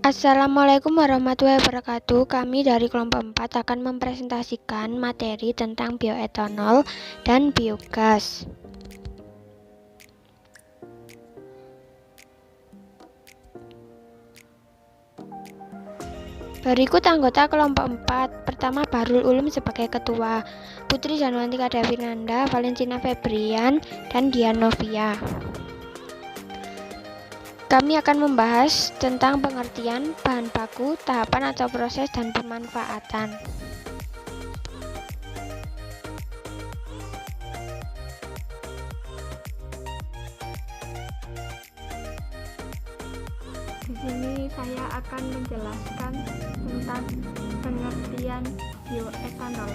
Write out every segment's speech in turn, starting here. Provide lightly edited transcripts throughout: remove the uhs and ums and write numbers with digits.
Assalamualaikum warahmatullahi wabarakatuh. Kami dari kelompok 4 akan mempresentasikan materi tentang bioetanol dan biogas. Berikut anggota kelompok 4. Pertama, Bahrul Ulum sebagai ketua, Putri Janwantika Devinanda, Valentina Febrian, dan Dian Novia. Kami akan membahas tentang pengertian, bahan baku, tahapan atau proses, dan pemanfaatan. Di sini saya akan menjelaskan tentang pengertian bioetanol.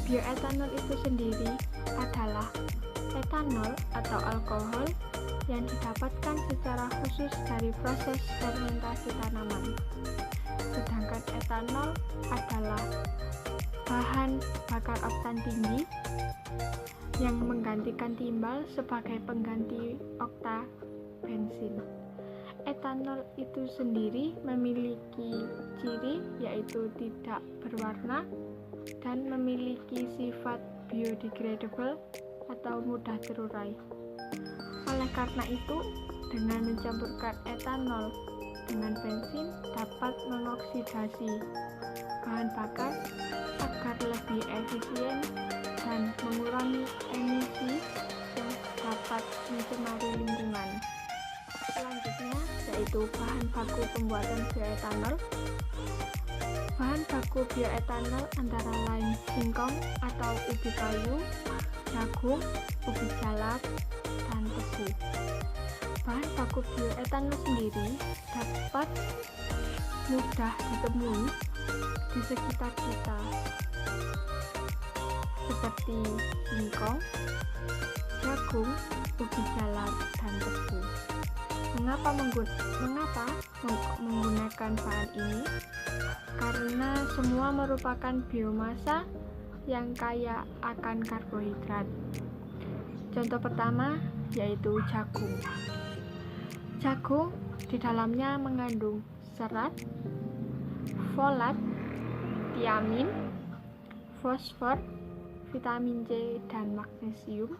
Bioetanol itu sendiri adalah etanol atau alkohol yang didapatkan secara khusus dari proses fermentasi tanaman. Sedangkan etanol adalah bahan bakar oktan tinggi yang menggantikan timbal sebagai pengganti okta bensin. Etanol itu sendiri memiliki ciri yaitu tidak berwarna dan memiliki sifat biodegradable atau mudah terurai. Oleh karena itu, dengan mencampurkan etanol dengan bensin dapat mengoksidasi bahan bakar agar lebih efisien dan mengurangi emisi yang dapat mencemari lingkungan. Selanjutnya yaitu bahan baku pembuatan bioetanol. Bahan baku bioetanol antara lain singkong atau ubi kayu, jagung, ubi jalap, dan tebu. Bahan baku bioetanol sendiri dapat mudah ditemui di sekitar kita, seperti singkong, jagung, ubi jalap, dan tebu. Mengapa menggunakan bahan ini? Karena semua merupakan biomasa yang kaya akan karbohidrat. Contoh pertama yaitu jagung. Jagung di dalamnya mengandung serat, folat, tiamin, fosfor, vitamin C, dan magnesium.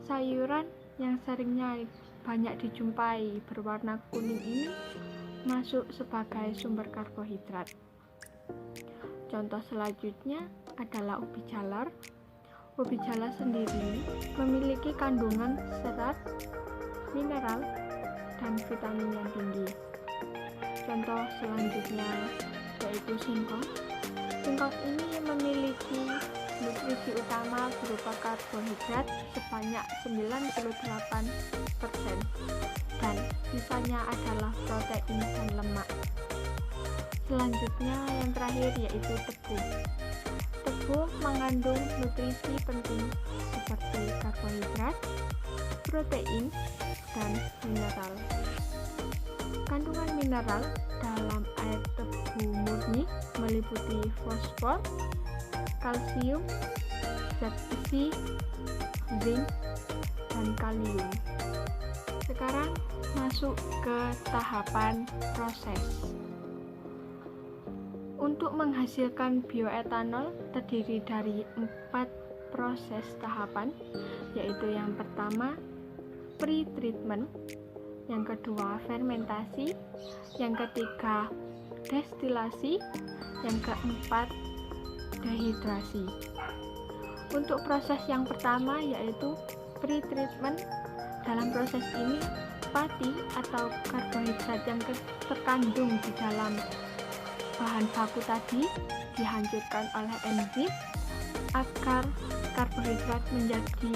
Sayuran yang seringnya banyak dijumpai berwarna kuning ini masuk sebagai sumber karbohidrat. Contoh selanjutnya adalah ubi jalar. Ubi jalar sendiri memiliki kandungan serat, mineral, dan vitamin yang tinggi. Contoh selanjutnya yaitu singkong. Singkong ini memiliki nutrisi utama berupa karbohidrat sebanyak 98% dan sisanya adalah protein dan lemak. Selanjutnya yang terakhir yaitu tebu. Tebu mengandung nutrisi penting seperti karbohidrat, protein, dan mineral. Kandungan mineral dalam air tebu murni meliputi fosfor, kalsium, zat besi, zinc, dan kalium. Sekarang masuk ke tahapan proses. Untuk menghasilkan bioetanol terdiri dari 4 proses tahapan, yaitu yang pertama pre-treatment, yang kedua fermentasi, yang ketiga destilasi, yang keempat dehidrasi. Untuk proses yang pertama yaitu pre-treatment, dalam proses ini pati atau karbohidrat yang terkandung di dalam bahan baku tadi dihancurkan oleh enzim agar karbohidrat menjadi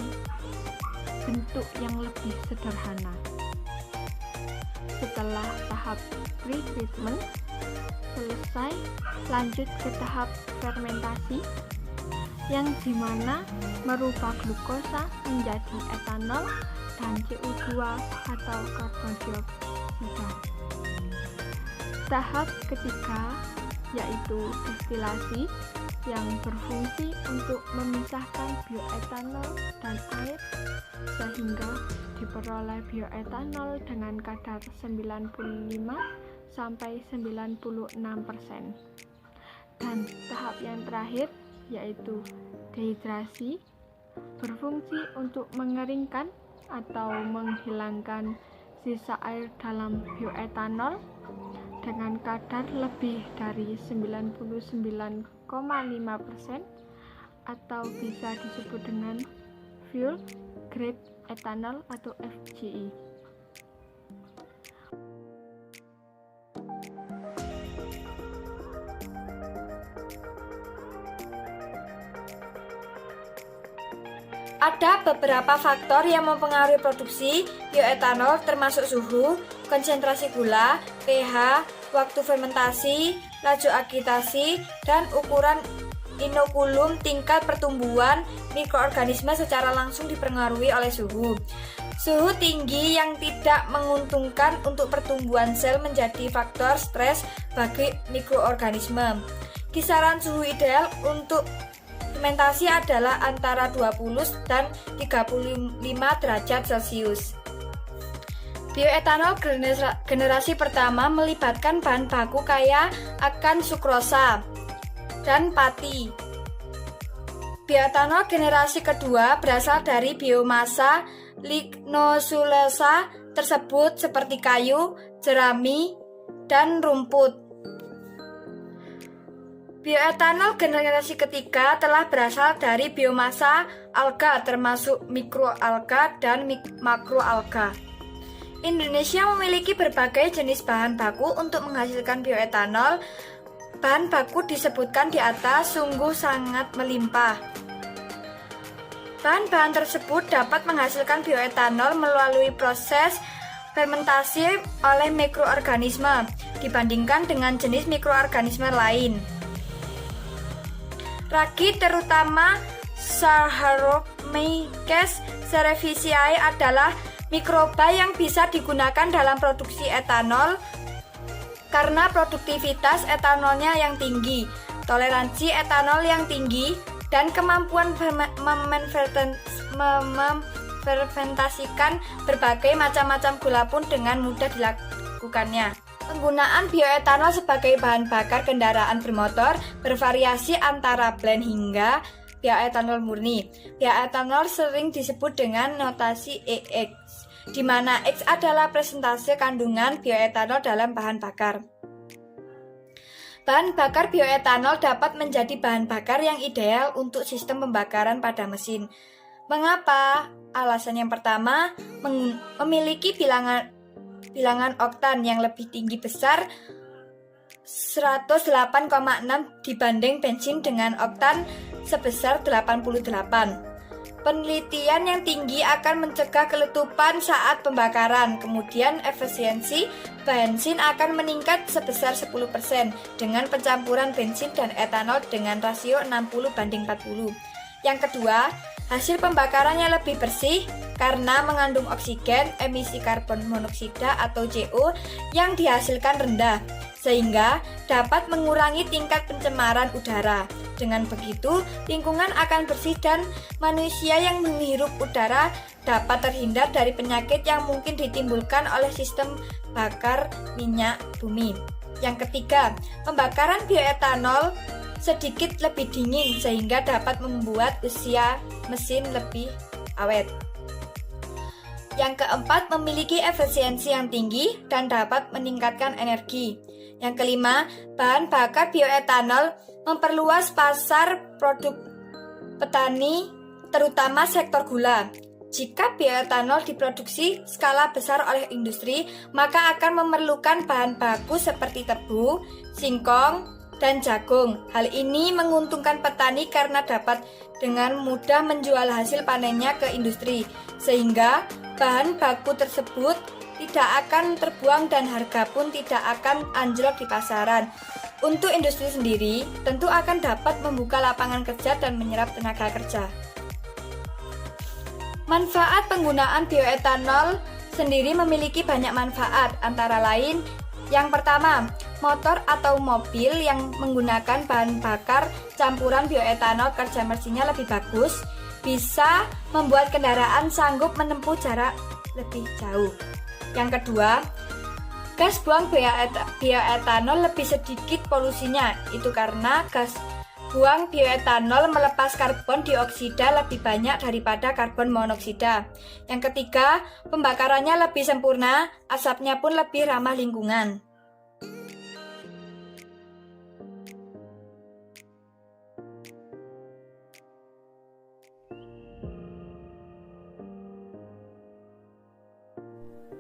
bentuk yang lebih sederhana. Setelah tahap pre-treatment selesai, lanjut ke tahap fermentasi yang dimana merubah glukosa menjadi etanol dan CO2 atau karbon dioksida. Tahap ketiga yaitu destilasi yang berfungsi untuk memisahkan bioetanol dan air sehingga diperoleh bioetanol dengan kadar 95 sampai 96%. Dan tahap yang terakhir yaitu dehidrasi, berfungsi untuk mengeringkan atau menghilangkan sisa air dalam bioetanol dengan kadar lebih dari 99,5% atau bisa disebut dengan fuel grade ethanol atau FGE. Ada beberapa faktor yang mempengaruhi produksi bioetanol termasuk suhu, konsentrasi gula, pH, waktu fermentasi, laju agitasi, dan ukuran inokulum. Tingkat pertumbuhan mikroorganisme secara langsung dipengaruhi oleh suhu. Suhu tinggi yang tidak menguntungkan untuk pertumbuhan sel menjadi faktor stres bagi mikroorganisme. Kisaran suhu ideal untuk fermentasi adalah antara 20 dan 35 derajat Celcius. Bioetanol generasi pertama melibatkan bahan baku kaya akan sukrosa dan pati. Bioetanol generasi kedua berasal dari biomasa lignosulasa tersebut seperti kayu, jerami, dan rumput. Bioetanol generasi ketiga telah berasal dari biomasa alga termasuk mikroalga dan makroalga. Indonesia memiliki berbagai jenis bahan baku untuk menghasilkan bioetanol. Bahan baku disebutkan di atas sungguh sangat melimpah. Bahan-bahan tersebut dapat menghasilkan bioetanol melalui proses fermentasi oleh mikroorganisme dibandingkan dengan jenis mikroorganisme lain. Ragi terutama Saccharomyces cerevisiae adalah mikroba yang bisa digunakan dalam produksi etanol karena produktivitas etanolnya yang tinggi, toleransi etanol yang tinggi, dan kemampuan memfermentasikan berbagai macam-macam gula pun dengan mudah dilakukannya. Penggunaan bioetanol sebagai bahan bakar kendaraan bermotor bervariasi antara blend hingga bioetanol murni. Bioetanol sering disebut dengan notasi EX, di mana X adalah persentase kandungan bioetanol dalam bahan bakar. Bahan bakar bioetanol dapat menjadi bahan bakar yang ideal untuk sistem pembakaran pada mesin. Mengapa? Alasan yang pertama, memiliki bilangan oktan yang lebih tinggi besar 108,6 dibanding bensin dengan oktan sebesar 88. Penelitian yang tinggi akan mencegah keletupan saat pembakaran. Kemudian efisiensi bensin akan meningkat sebesar 10% dengan pencampuran bensin dan etanol dengan rasio 60:40. Yang kedua, hasil pembakarannya lebih bersih karena mengandung oksigen, emisi karbon monoksida atau CO yang dihasilkan rendah, sehingga dapat mengurangi tingkat pencemaran udara. Dengan begitu, lingkungan akan bersih dan manusia yang menghirup udara dapat terhindar dari penyakit yang mungkin ditimbulkan oleh sistem bakar minyak bumi. Yang ketiga, pembakaran bioetanol sedikit lebih dingin sehingga dapat membuat usia mesin lebih awet. Yang keempat, memiliki efisiensi yang tinggi dan dapat meningkatkan energi. Yang kelima, bahan bakar bioetanol memperluas pasar produk petani, terutama sektor gula. Jika bioetanol diproduksi skala besar oleh industri, maka akan memerlukan bahan baku seperti tebu, singkong, dan jagung. Hal ini menguntungkan petani karena dapat dengan mudah menjual hasil panennya ke industri, sehingga bahan baku tersebut tidak akan terbuang dan harga pun tidak akan anjlok di pasaran. Untuk industri sendiri, tentu akan dapat membuka lapangan kerja dan menyerap tenaga kerja. Manfaat penggunaan bioetanol sendiri memiliki banyak manfaat, antara lain yang pertama, motor atau mobil yang menggunakan bahan bakar campuran bioetanol kerja mesinnya lebih bagus, bisa membuat kendaraan sanggup menempuh jarak lebih jauh. Yang kedua, Gas buang bioetanol lebih sedikit polusinya. Itu karena gas buang bioetanol melepas karbon dioksida lebih banyak daripada karbon monoksida. Yang ketiga, pembakarannya lebih sempurna, asapnya pun lebih ramah lingkungan.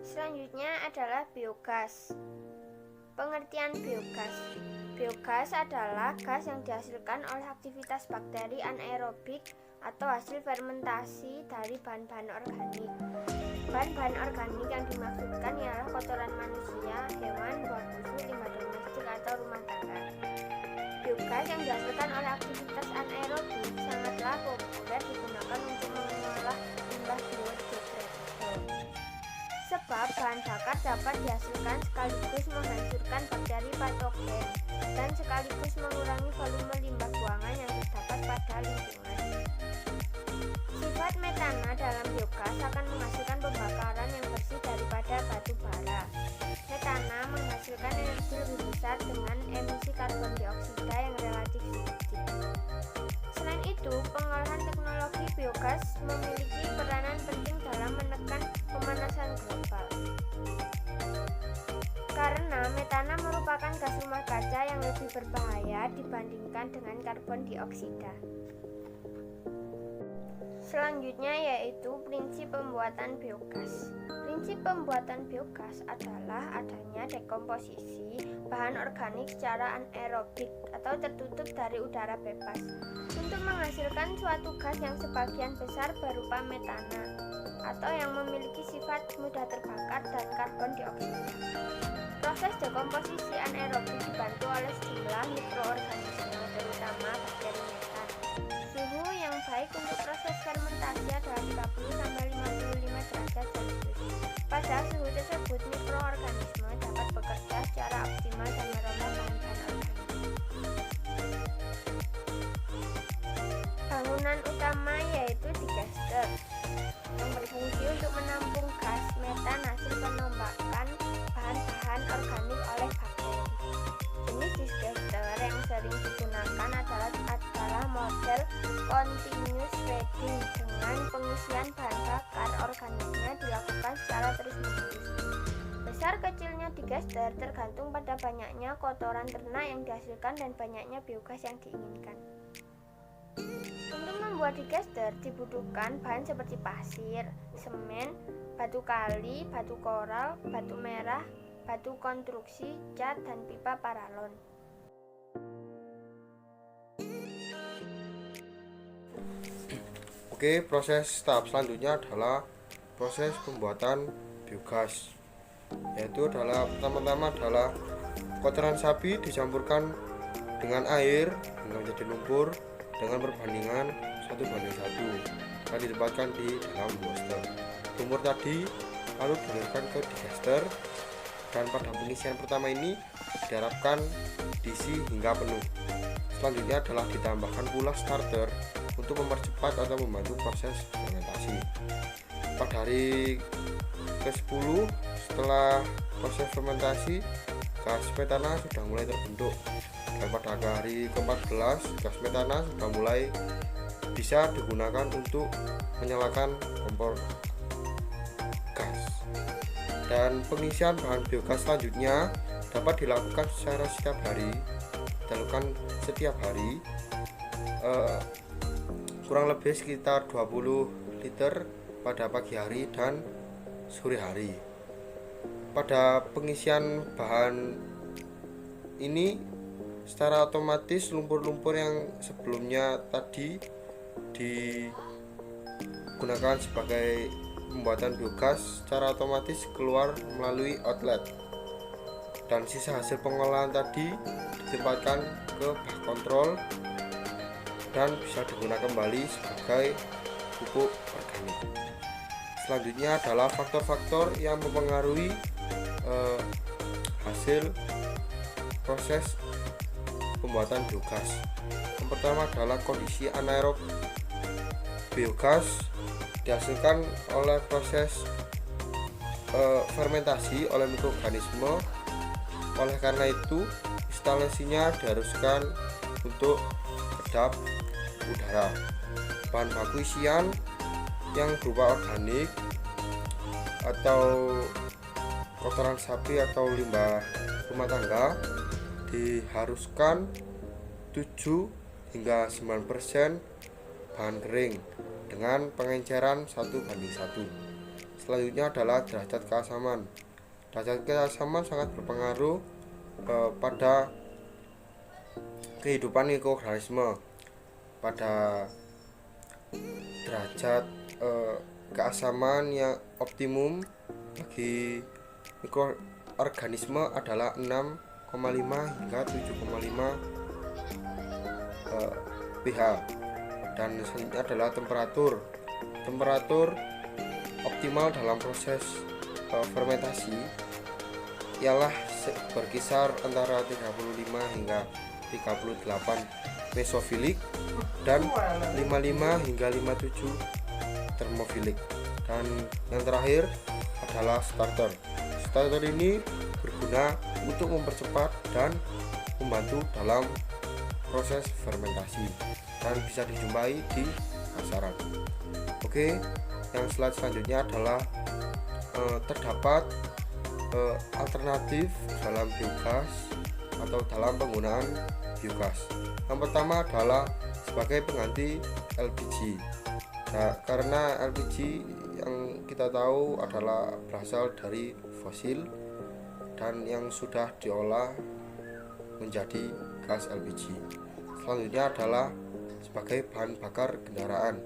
Selanjutnya adalah biogas. Pengertian biogas. Biogas adalah gas yang dihasilkan oleh aktivitas bakteri anaerobik atau hasil fermentasi dari bahan-bahan organik. Bahan-bahan organik yang dimaksudkan ialah kotoran manusia, hewan, buah busuk, limbah domestik atau rumah tangga. Biogas yang dihasilkan oleh aktivitas anaerobik sangatlah populer digunakan untuk mengolah limbah biodegradable. Sebab bahan bakar dapat dihasilkan sekaligus menghancurkan bakteri patogen dan sekaligus mengurangi volume limbah buangan yang terdapat pada lingkungan. Sifat metana dalam biogas akan menghasilkan pembakaran yang bersih daripada batu bara. Metana menghasilkan energi lebih besar dengan emisi karbon dioksida yang relatif sedikit. Selain itu, pengolahan teknologi biogas memiliki peranan penting dalam menekan pemanasan global. Karena metana merupakan gas rumah kaca yang lebih berbahaya dibandingkan dengan karbon dioksida. Selanjutnya yaitu prinsip pembuatan biogas. Prinsip pembuatan biogas adalah adanya dekomposisi bahan organik secara anaerobik atau tertutup dari udara bebas untuk menghasilkan suatu gas yang sebagian besar berupa metana atau yang memiliki sifat mudah terbakar dan karbon dioksida. Proses dekomposisi anaerobik dibantu oleh sejumlah mikroorganisme terutama bakteri metan. Suhu yang baik untuk proses fermentasi adalah 30-55 derajat Celcius. Pada suhu tersebut, mikroorganisme dapat bekerja secara optimal dan merombak bahan-bahan organik. Bangunan utama yaitu digester yang berfungsi untuk menampung gas metan hasil penombakan bahan-bahan organik oleh bakteri. Jenis digester yang sering digunakan adalah model continuous feeding dengan pengisian bahan bakar organiknya dilakukan secara terus-menerus. Besar kecilnya digester tergantung pada banyaknya kotoran ternak yang dihasilkan dan banyaknya biogas yang diinginkan. Untuk membuat digester dibutuhkan bahan seperti pasir, semen, batu kali, batu koral, batu merah, batu konstruksi, cat, dan pipa paralon. Oke, proses tahap selanjutnya adalah proses pembuatan biogas, yaitu adalah pertama-tama adalah kotoran sapi dicampurkan dengan air hingga menjadi lumpur dengan perbandingan 1:1 dan ditempatkan di dalam booster. Lumpur tadi lalu dialirkan ke digester dan pada pengisian pertama ini diharapkan diisi hingga penuh. Selanjutnya adalah ditambahkan pula starter untuk mempercepat atau membantu proses fermentasi. Pada hari ke-10 setelah proses fermentasi, gas metana sudah mulai terbentuk, dan pada hari ke-14 gas metana sudah mulai bisa digunakan untuk menyalakan kompor gas. Dan pengisian bahan biogas selanjutnya dapat dilakukan secara setiap hari, kurang lebih sekitar 20 liter pada pagi hari dan sore hari. Pada pengisian bahan ini secara otomatis lumpur-lumpur yang sebelumnya tadi digunakan sebagai pembuatan biogas secara otomatis keluar melalui outlet, dan sisa hasil pengolahan tadi ditempatkan ke bak kontrol dan bisa digunakan kembali sebagai pupuk organik. Selanjutnya adalah faktor-faktor yang mempengaruhi hasil proses pembuatan biogas. Yang pertama adalah kondisi anaerob. Biogas dihasilkan oleh proses fermentasi oleh mikroorganisme. Oleh karena itu, instalasinya diharuskan untuk kedap udara. Bahan baku isian yang berupa organik atau kotoran sapi atau limbah rumah tangga diharuskan 7 hingga 9% bahan kering dengan pengenceran 1:1. Selanjutnya adalah derajat keasaman. Derajat keasaman sangat berpengaruh pada kehidupan mikroorganisme. Pada derajat keasaman yang optimum bagi mikroorganisme adalah 6,5 hingga 7,5 pH. Dan selanjutnya adalah temperatur. Temperatur optimal dalam proses fermentasi ialah berkisar antara 35 hingga 38 mesofilik dan 55 hingga 57 termofilik. Dan yang terakhir adalah starter. Starter ini berguna untuk mempercepat dan membantu dalam proses fermentasi dan bisa dijumpai di pasaran. Oke, yang slide selanjutnya adalah terdapat alternatif dalam biogas atau dalam penggunaan biogas. Yang pertama adalah sebagai pengganti LPG. Nah, karena LPG yang kita tahu adalah berasal dari fosil dan yang sudah diolah menjadi gas LPG. Selanjutnya adalah sebagai bahan bakar kendaraan.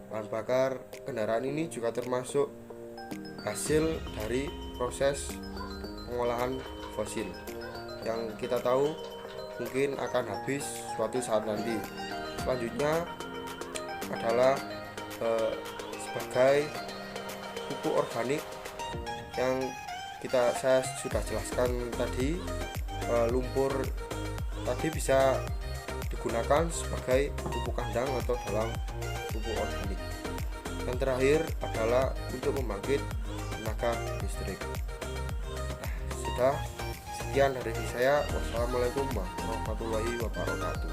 Bahan bakar kendaraan ini juga termasuk hasil dari proses pengolahan fosil yang kita tahu mungkin akan habis suatu saat nanti. Selanjutnya adalah sebagai pupuk organik yang saya sudah jelaskan tadi. Lumpur tadi bisa digunakan sebagai pupuk kandang atau dalam pupuk organik. Yang terakhir adalah untuk membangkit tenaga listrik. Nah, sudah sekian dari saya. Wassalamualaikum warahmatullahi wabarakatuh.